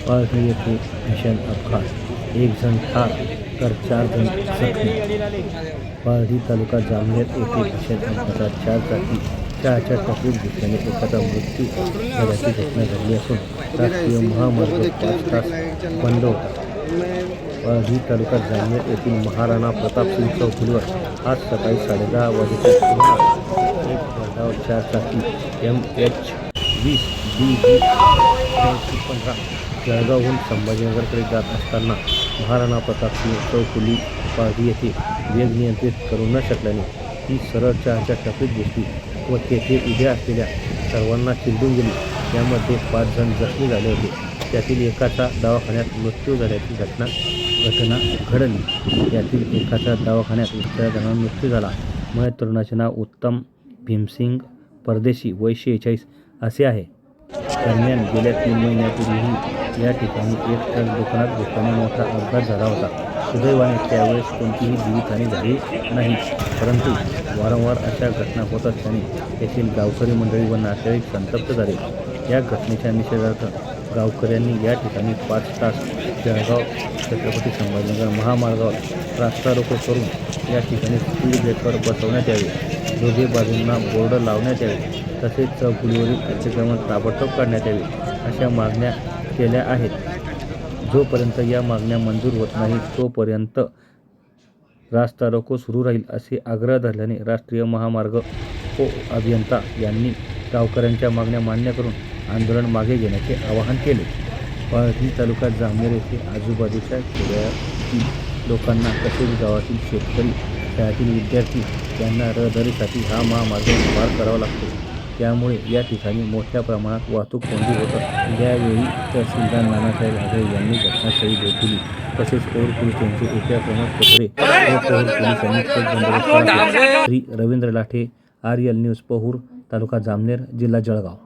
पारधी येथे भीषण अपघात, 1 जण ठार तर 4 जण जखमी. पारधी तालुका जामनेर येथे भीषण अपघातात 4 चाकी चहाच्या टपरीत घुसल्याने एकाचा मृत्यू झाल्याची घटना घडली असून राष्ट्रीय महामार्ग 5 तास बंद होता. पारधी तालुका जामनेर येथील महाराणा प्रतापसिंग चौफुलीवर आज सकाळी 10:30 वाजेच्या सुमारास एक भरधाव 4 चाकी MH-20 DV 8315 जळगावहून संभाजीनगरकडे जात असताना महाराणा प्रतापसिंग चौफुली पारधी येथे वेग नियंत्रित करू न शकल्याने ती सरळ चहाच्या टपरीत घुसली व तेथे उभ्या असलेल्या सर्वांना चिरडून गेली. यामध्ये 5 जण जखमी झाले होते. त्यातील एकाचा दवाखान्यात मृत्यू झाल्याची घटना घडली. यातील एकाचा दवाखान्यात उपचारादरम्यान मृत्यू झाला. मयत तरुणाचे नाव उत्तम भीमसिंग परदेशी वय 46 असे आहे. दरम्यान गेल्या 3 महिन्यापूर्वीही या ठिकाणी एक ट्रक दुकानात घुसल्याने मोठा अपघात झाला होता. सुदैवाने त्यावेळेस कोणतीही जीवितहानी झाली नाही, परंतु वारंवार अशा घटना होत असल्याने येथील गावकरी मंडळी व नातेवाईक संतप्त झाले. या घटनेच्या निषेधार्थ गावकऱ्यांनी या ठिकाणी 5 तास जळगाव छत्रपती संभाजीनगर महामार्गावर रास्ता रोको करून या ठिकाणी स्पीड ब्रेकर बसवण्यात यावे, दोन्ही बाजूंना बोर्ड लावण्यात यावे, तसेच चौफुलीवरील अतिक्रमण ताबडतोब काढण्यात यावे अशा मागण्या केल्या आहेत. जोपर्यंत या मागण्या मंजूर होत नाहीत तोपर्यंत रास्ता रोको सुरू राहील असे आग्रह धरल्याने राष्ट्रीय महामार्ग अभियंता यांनी गावकऱ्यांच्या मागण्या मान्य करून आंदोलन मागे घेण्याचे आवाहन केले. पारधी तालुका जामनेर येथे आजूबाजूच्या खेड्यातील लोकांना तसेच गावातील शेतकरी, शाळेतील विद्यार्थी यांना रहदारीसाठी हा महामार्ग पार करावा लागतो. त्यामुळे या ठिकाणी मोठ्या प्रमाणात वाहतूक कोंडी होत असते. यावेळी तहसीलदार नानासाहेब आगळे यांनी घटनास्थळी भेट दिली. तसेच पौर पोलीस स्टेशनचे प्रमोद कोथरे व पौर पोलिसांनी चोख बंदोबस्त केला. श्री रवींद्र लाठे, RL न्यूज, पौर तालुका जामनेर, जिल्हा जळगाव.